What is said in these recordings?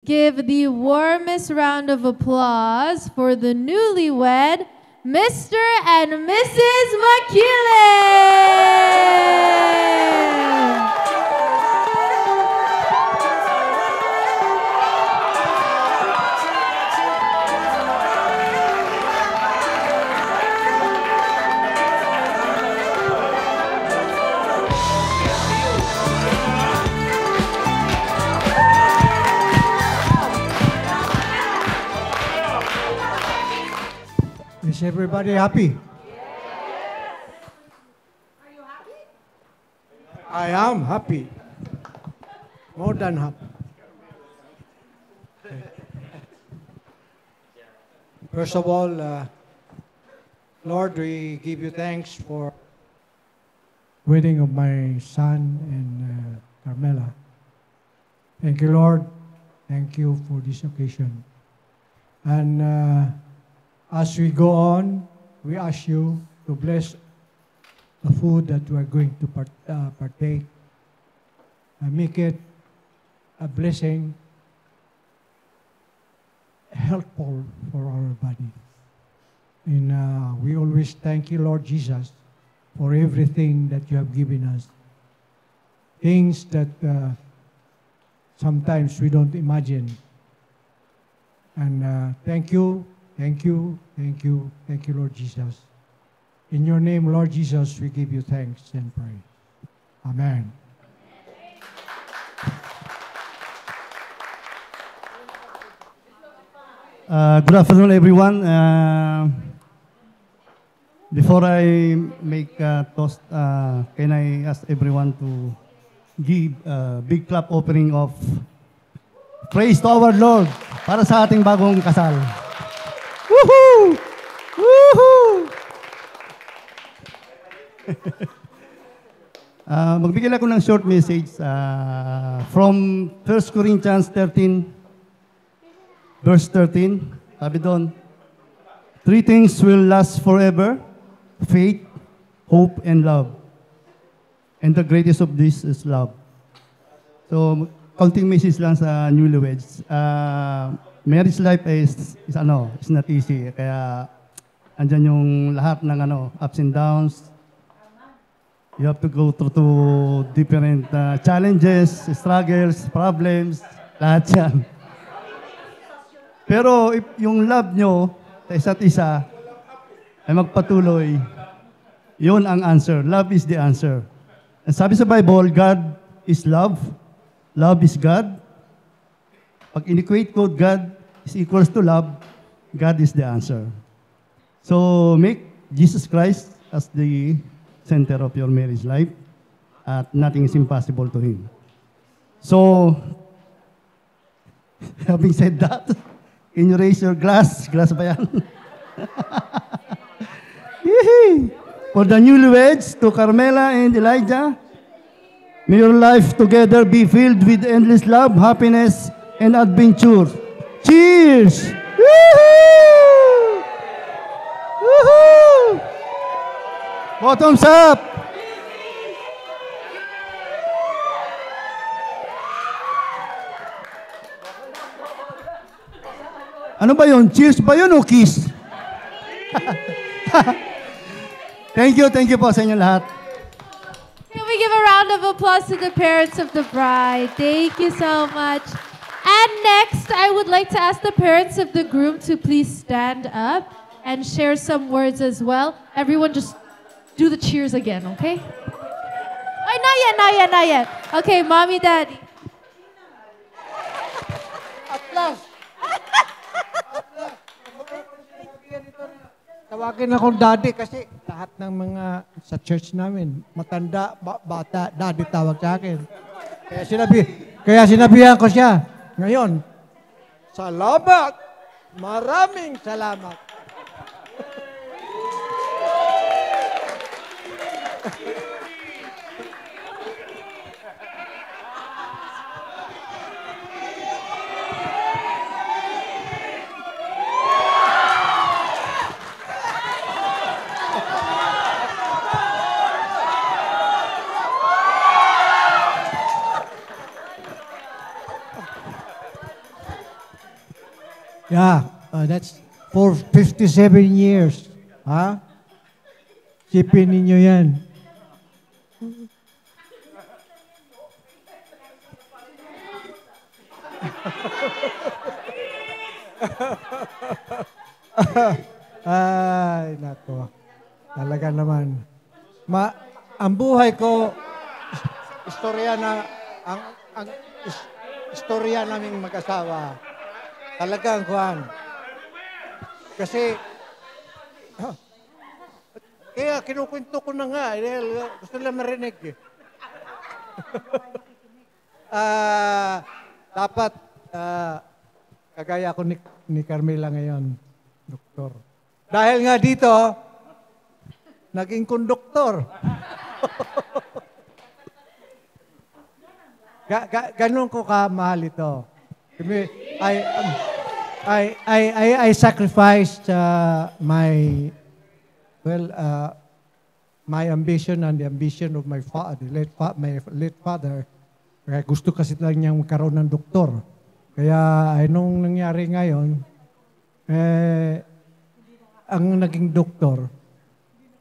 Give the warmest round of applause for the newlywed, Mr. and Mrs. McKillen! Is everybody happy? Are you happy? I am happy. More than happy. First of all, Lord, we give you thanks for wedding of my son and Carmela. Thank you, Lord. Thank you for this occasion. And as we go on, we ask you to bless the food that we are going to partake and make it a blessing, helpful for our body. And we always thank you, Lord Jesus, for everything that you have given us. Things that sometimes we don't imagine. And thank you. Thank you, thank you, thank you, Lord Jesus. In your name, Lord Jesus, we give you thanks and praise. Amen. Good afternoon, everyone. Before I make a toast, can I ask everyone to give a big clap opening of praise to our Lord para sa ating bagong kasal. Woohoo! Woohoo! Magbigay ako ng short message from 1 Corinthians 13, verse 13. Sabi doon, three things will last forever, faith, hope, and love. And the greatest of this is love. So, counting message lang sa newlyweds. Marriage life is not easy. Kaya andyan yung lahat ng ups and downs. You have to go through to different challenges, struggles, problems, lahat yan. Pero if yung love nyo sa isa't isa ay magpatuloy, yun ang answer. Love is the answer. And sabi sa Bible, God is love. Love is God. Pag in-equate ko, God is equals to love, God is the answer. So, make Jesus Christ as the center of your marriage life at nothing is impossible to Him. So, having said that, can you raise your glass? Glass ba yan? For the newlyweds, to Carmela and Elijah, may your life together be filled with endless love, happiness, and adventure. Cheers! Woohoo! Woohoo! Bottoms up! Ano ba yun? Cheers ba yun o kiss? Thank you po sa inyo lahat. Can we give a round of applause to the parents of the bride? Thank you so much. And next, I would like to ask the parents of the groom to please stand up and share some words as well. Everyone just do the cheers again, okay? Ay, not yet. Okay, mommy, daddy. Tawagin akong daddy kasi lahat ng mga sa church namin, matanda, bata, daddy tawag sa akin. Kaya sinabihan ko siya. Ngayon, salamat! Maraming salamat! Yeah, that's for 57 years. Ha? Sipin ninyo yan. Ay, nako. Talaga naman. Ang buhay ko, istorya na, istorya naming mag-asawa. Talagang kuhan. Kasi, kaya kinukwento ko na nga. Gusto nila marinig eh. Dapat, kagaya ko ni Carmela ngayon, doktor. Dahil nga dito, naging konduktor. Ganon ko kamahal ito. I sacrificed my ambition and the ambition of my father, my late father. Kaya gusto kasi lang niyang magkaroon ng doktor. Kaya nung nangyari ngayon, ang naging doktor,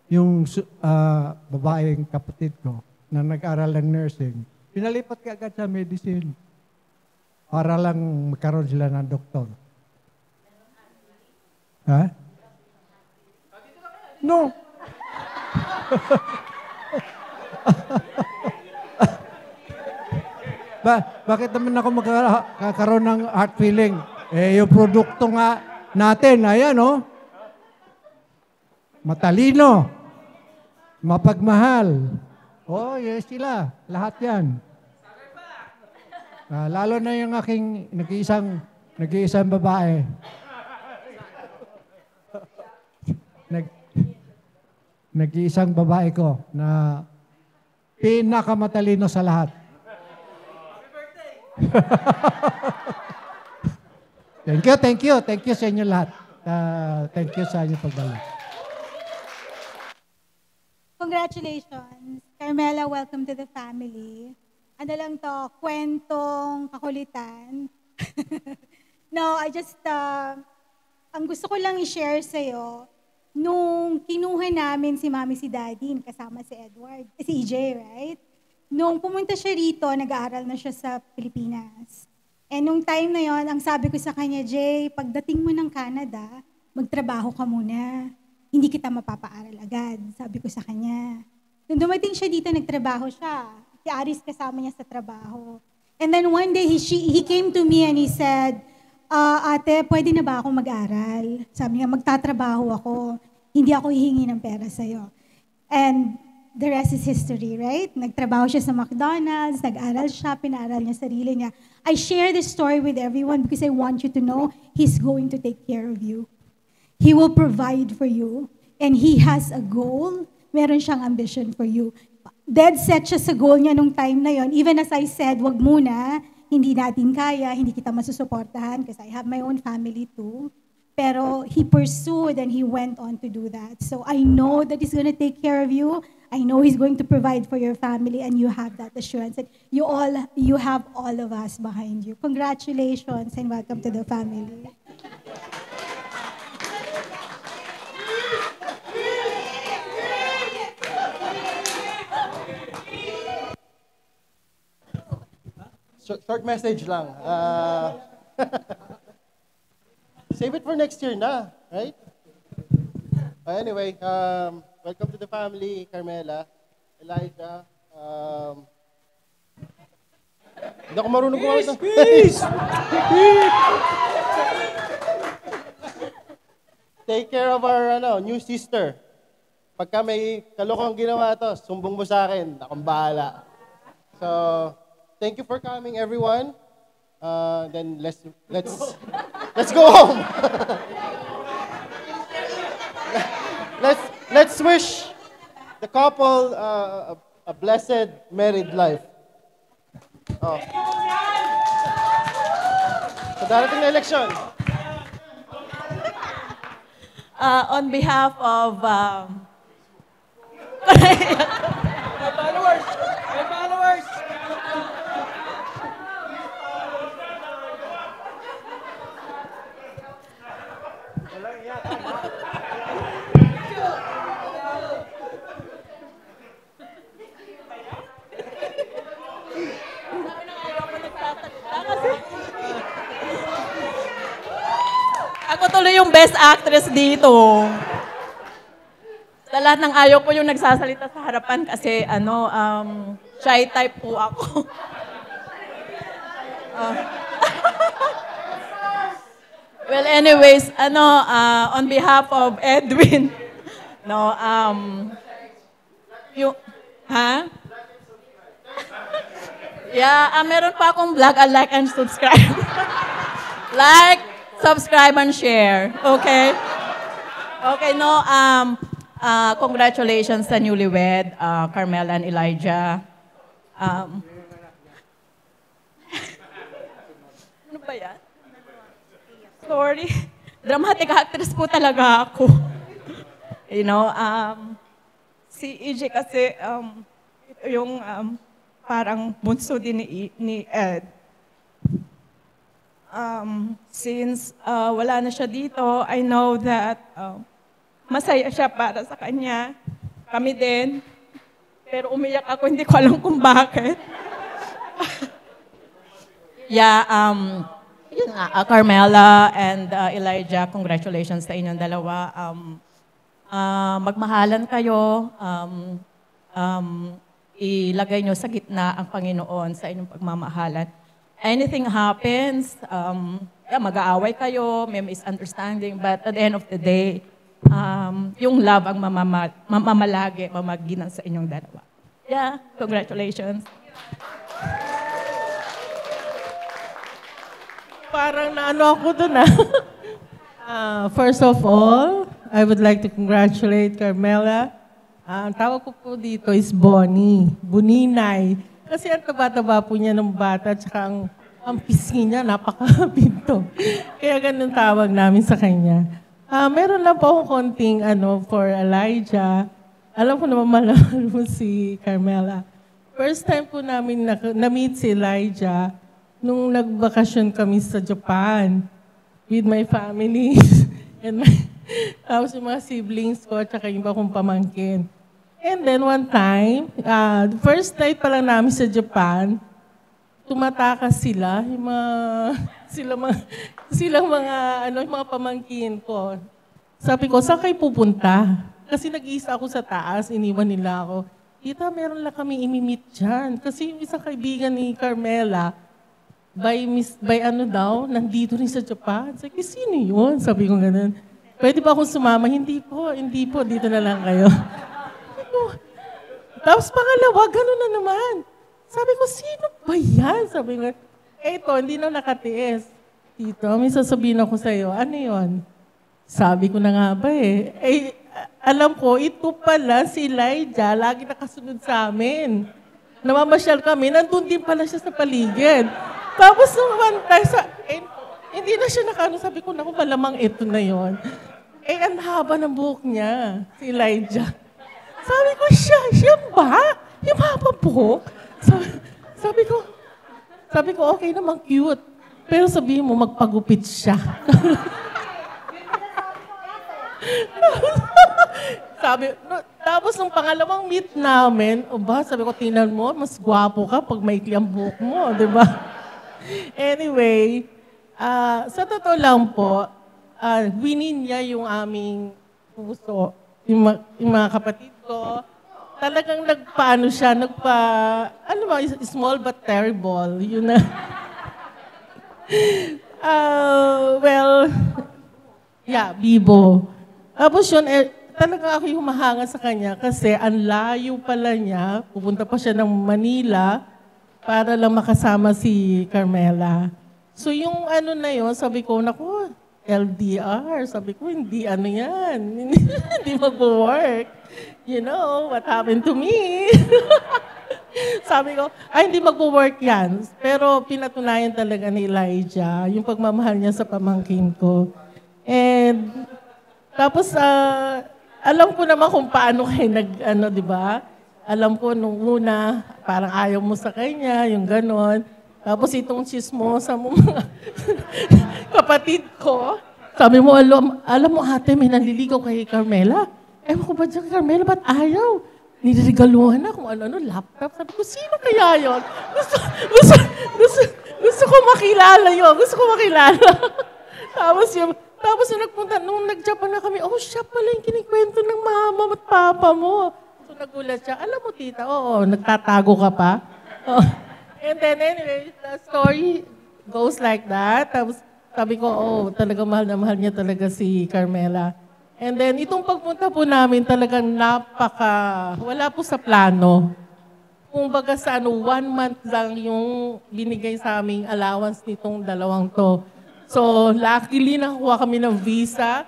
yung babaeng kapatid ko na nag-aral ng nursing, pinalipat ka agad sa medicine para lang magkaroon sila ng doktor. Ha? No. Bakit naman ako magkakaroon ng heart feeling? Yung produkto nga natin, ayan matalino, mapagmahal. Yes sila. Lahat yan. Lalo na yung aking nag-iisang babae. Nag-iisang babae ko na pinakamatalino sa lahat. Thank you sa inyo lahat. Thank you sa inyo pagbalik. Congratulations. Carmela, welcome to the family. Ano lang to, kwentong kakulitan. No, ang gusto ko lang i-share sa'yo, nung kinuha namin si Mami si Daddy, kasama si Edward, si EJ, right? Nung pumunta siya rito, nag-aaral na siya sa Pilipinas. And nung time na yon, ang sabi ko sa kanya, Jay, pagdating mo ng Canada, magtrabaho ka muna. Hindi kita mapapaaral agad, sabi ko sa kanya. Nung dumating siya dito, nagtrabaho siya. Si Aris kasama niya sa trabaho. And then one day, he came to me and he said, ate, pwede na ba ako mag-aral? Sabi niya, magtatrabaho ako. Hindi ako hihingi ng pera sa'yo. And the rest is history, right? Nagtrabaho siya sa McDonald's, nag-aral siya, pinaaral niya sarili niya. I share this story with everyone because I want you to know He's going to take care of you. He will provide for you. And He has a goal. Meron siyang ambition for you. Dead set siya sa goal niya nung time na yon. Even as I said, wag muna, hindi natin kaya, hindi kita masusuportahan because I have my own family too. Pero He pursued and He went on to do that. So I know that He's going to take care of you. I know He's going to provide for your family and you have that assurance. And you have all of us behind you. Congratulations and welcome to the family. Short message lang. Save it for next year na, right? Anyway, welcome to the family, Carmela, Elijah. Hindi ako marunong gumamit ng... Peace! Take care of our new sister. Pagka may kalokong ginawa to, sumbong mo sa akin, akong bahala. So, thank you for coming, everyone. Then let's go home. let's wish the couple a blessed married life. Sa darating na election. On behalf of Ako tuloy yung best actress dito. Sa lahat ng ayaw ko yung nagsasalita sa harapan kasi shy type po ako. Well, anyways, on behalf of Edwin, Yeah, meron pa akong vlog, like and subscribe. Like, subscribe, and share. Okay? Okay, congratulations sa newlywed, Carmela and Elijah. Ano ba yan? Sorry. Dramatic actress po talaga ako. Si EJ kasi, yung parang bunso din ni Ed. Since wala na siya dito, I know that masaya siya para sa kanya. Kami din. Pero umiyak ako, hindi ko alam kung bakit. Yeah, yun nga, Carmela and Elijah, congratulations sa inyong dalawa. Magmahalan kayo. Ilagay nyo sa gitna ang Panginoon sa inyong pagmamahalan. Anything happens, mag-aaway kayo, may misunderstanding, but at the end of the day, yung love ang mamamalagi, mamaginan sa inyong dalawa. Yeah, congratulations. Parang naano ako dun First of all, I would like to congratulate Carmela. Ang tawag ko po dito is Bonnie, Buninay. Kasi ang taba-taba po niya ng bata, tsaka ang pisngi niya, napakabinto. Kaya ganun tawag namin sa kanya. Meron lang po akong konting for Elijah. Alam ko naman mahal mo si Carmela. First time po namin na-meet si Elijah nung nagbakasyon kami sa Japan with my family and tapos yung mga siblings ko at saka yung iba kong pamangkin. And then one time, the first night pa lang namin sa Japan, tumatakas sila, yung mga pamangkin ko. Sabi ko, saan kayo pupunta? Kasi nag-iisa ako sa taas, iniwan nila ako. Tita, meron lang kami imimit dyan. Kasi yung isang kaibigan ni Carmela, nandito rin sa Japan. Sabi ko, sino yun? Sabi ko ganun. Pwede ba akong sumama? Hindi po, dito na lang kayo. Tapos pangalawa, gano'n na naman. Sabi ko, sino ba yan? Sabi ko, eto, hindi na nakatiis. Tito, may sasabihin ako sa'yo, ano yon? Sabi ko na nga ba alam ko, ito pala si Elijah, lagi nakasunod sa amin. Namamasyal kami, nandun din pala siya sa paligid. Tapos naman tayo hindi na siya sabi ko, naku, malamang ito na yon. Ang haba ng buhok niya, si Elijah. Sabi ko, siya ba? Yung haba buhok? Sabi ko, okay naman, cute. Pero sabihin mo, magpagupit siya. Tapos nung pangalawang meet namin, sabi ko, tingnan mo, mas gwapo ka pag maikli ang buhok mo, di ba? Anyway, sa totoo lang po, winin niya yung aming puso. Yung mga kapatid ko, talagang small but terrible. Yun na. Bibo. Tapos yun, talagang ako yung mahanga sa kanya kasi ang layo pala niya, pupunta pa siya ng Manila para lang makasama si Carmela. So yung na yun, sabi ko, naku, LDR. Sabi ko, hindi yan. Hindi mag-work. You know, what happened to me? Sabi ko, hindi mag-work yan. Pero pinatunayan talaga ni Elijah yung pagmamahal niya sa pamangkin ko. And tapos, alam ko naman kung paano kayo di ba? Alam ko nung una, parang ayaw mo sa kanya, yung ganon. Tapos itong chismosa mo mga kapatid ko, sabi mo, alam mo ate, may nanliligaw kay Carmela. Ewan ko ba dyan, Carmela, ba't ayaw? Niliregaluhan na kung ano, laptop. Sabi ko, sino kaya yun? Gusto ko makilala yun. Gusto ko makilala. Tapos nung nag-Japan na kami, oh, siya pala yung kinikwento ng mama at papa mo. So nagulat siya, alam mo tita, oo, nagtatago ka pa. Oh. And then anyway, the story goes like that. Tapos sabi ko, oh, talaga mahal na mahal niya talaga si Carmela. And then itong pagpunta po namin talagang wala po sa plano. Kumbaga sa 1 month lang yung binigay sa aming allowance nitong dalawang to. So, luckily, nakakuha kami ng visa.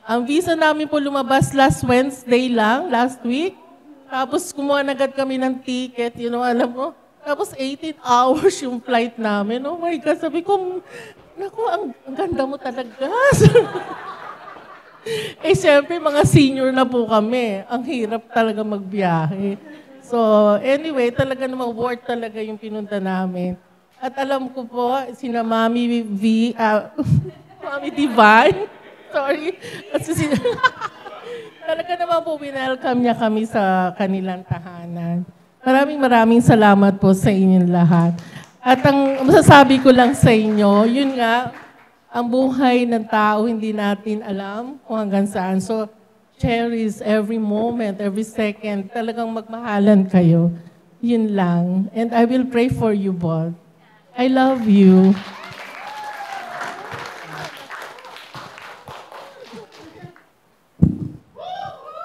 Ang visa namin po lumabas last Wednesday lang, last week. Tapos, kumuha na agad kami ng ticket, alam mo. Tapos, 18 hours yung flight namin. Oh my God, sabi ko, naku, ang ganda mo talaga. Siyempre, mga senior na po kami. Ang hirap talaga magbiyahe. So, anyway, talaga namang worth talaga yung pinunta namin. At alam ko po, sina Mami Mami Divine, sorry. Talaga naman po, winelcome niya kami sa kanilang tahanan. Maraming salamat po sa inyong lahat. At ang masasabi ko lang sa inyo, yun nga, ang buhay ng tao, hindi natin alam kung hanggang saan. So, cherish every moment, every second. Talagang magmahalan kayo. Yun lang. And I will pray for you both. I love you.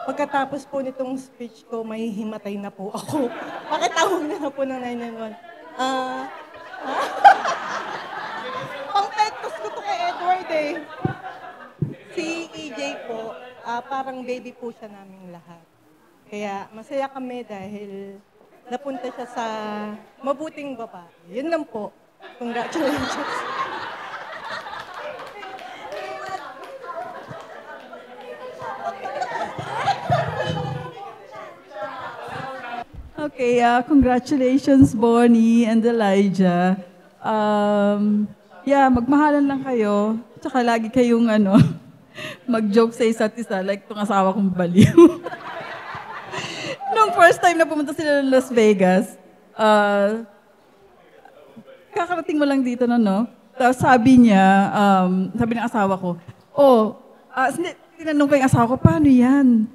Pagkatapos po nitong speech ko, may himatay na po ako. Pakitawag na po ng 911. Ang pektos ko to kay Edward eh. Si EJ po, parang baby po siya naming lahat. Kaya masaya kami dahil napunta siya sa mabuting babae. Yun lang po. Congratulations. Okay, congratulations Bonnie and Elijah. Magmahalan lang kayo. Tsaka lagi kayong mag-joke sa isa't isa like itong asawa kong baliw. Nung first time na pumunta sila ng Las Vegas, kakarating mo lang dito Tapos sabi niya, sabi ng asawa ko, tinanong ko yung asawa ko, paano yan?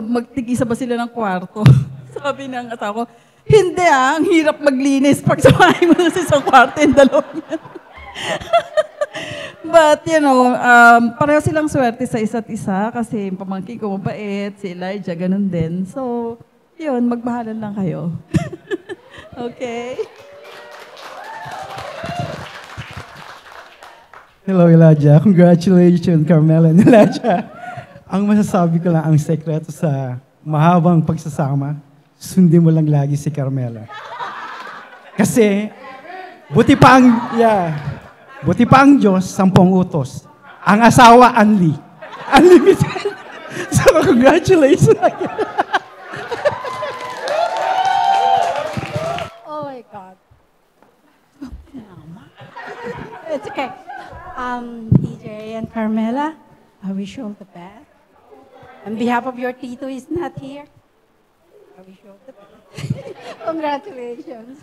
Magtig-isa ba sila ng kwarto? Sabi ng asawa ko, hindi ang hirap maglinis pag samahin mo sa isang kwarto yung dalawang yan. But, pareho silang swerte sa isa't isa kasi yung pamangkin ko mabait, si Elijah, ganun din. So, yun, magmahalan lang kayo. Okay? Hello, Elijah. Congratulations, Carmela and Elijah. Ang masasabi ko lang, ang sekreto sa mahabang pagsasama, sundin mo lang lagi si Carmela. Kasi, buti pa ang Diyos, 10 utos. Ang asawa, unlimited. So, congratulations. Oh my God. It's okay. EJ and Carmela, I wish you all the best. On behalf of your Tito is not here, I wish you all the best. Congratulations.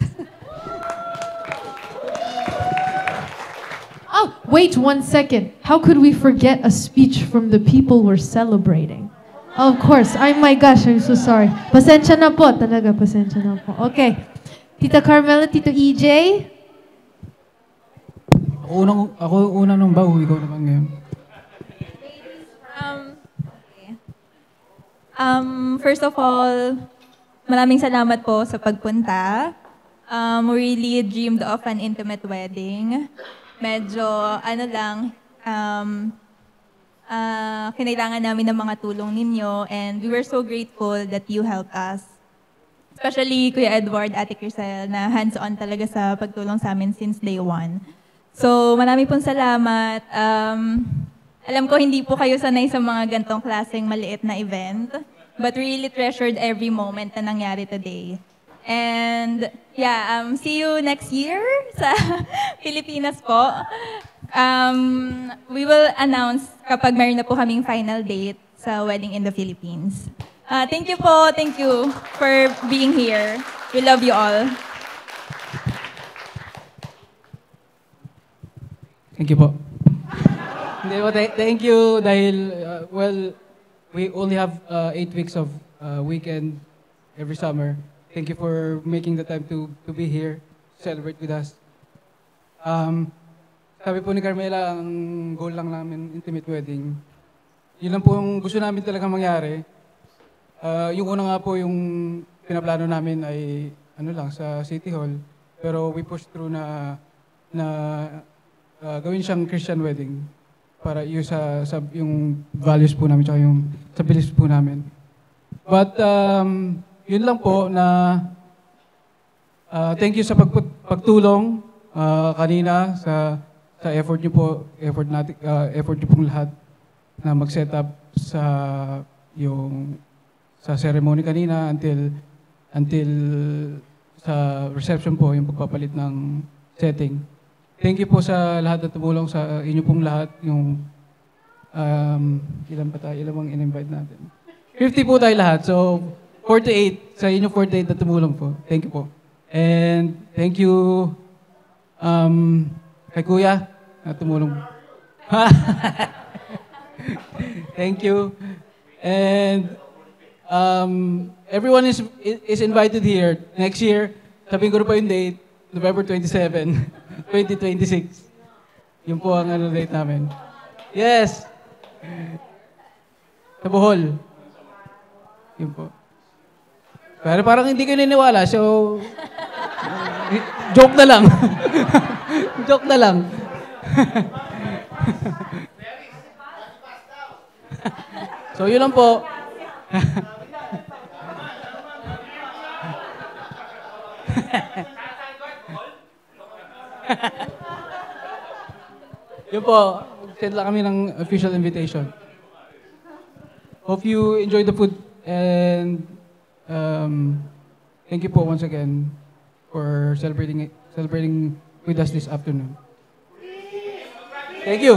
Oh, wait 1 second. How could we forget a speech from the people we're celebrating? Of course. My gosh, I'm so sorry. Pasensya na po. Talaga, pasensya na po. Okay. Tita Carmela, Tito EJ? Ako una nung bago, ikaw naman ngayon. First of all, maraming salamat po sa pagpunta. We really dreamed of an intimate wedding. Medyo, kinailangan namin ng mga tulong ninyo and we were so grateful that you helped us. Especially Kuya Edward, Ate Crisel, na hands-on talaga sa pagtulong sa amin since day 1. So, marami pong salamat. Alam ko hindi po kayo sanay sa mga gantong klaseng maliit na event, but really treasured every moment na nangyari today. And see you next year sa Pilipinas po. We will announce kapag meron na po kaming final date sa wedding in the Philippines. Thank you po. Thank you for being here. We love you all. Thank you po. Hindi, well, thank you dahil, well, we only have 8 weeks of weekend every summer. Thank you for making the time to be here, celebrate with us. Sabi po ni Carmela, ang goal lang namin, intimate wedding. Yun lang po yung gusto namin talaga mangyari. Yung una nga po yung pinaplano namin ay ano lang sa City Hall. Pero we pushed through na gawin siyang Christian wedding para yung sa yung values po namin tsaka yung sa beliefs po namin. But yun lang po na thank you sa pagtulong kanina sa effort niyo po, effort niyo pong lahat na mag-set up sa yung sa ceremony kanina until sa reception po, yung pagpapalit ng setting. Thank you po sa lahat na tumulong sa inyo pong lahat. Yung ilan pa tayo? Ilan bang in-invite natin? 50 po tayo lahat. So 48 sa inyo 48 na tumulong po. Thank you po. And thank you kay Kuya na tumulong. Thank you. And everyone is invited here. Next year, sabihin ko na pa yung date, November 27, 2026. Yun po ang date namin. Yes! Sa Bohol. Yun po. Pero parang hindi kayo niniwala, so joke na lang. Joke na lang. So yun lang po. Yun po, send lang kami ng official invitation. Hope you enjoy the food and thank you po once again for celebrating with us this afternoon. Thank you.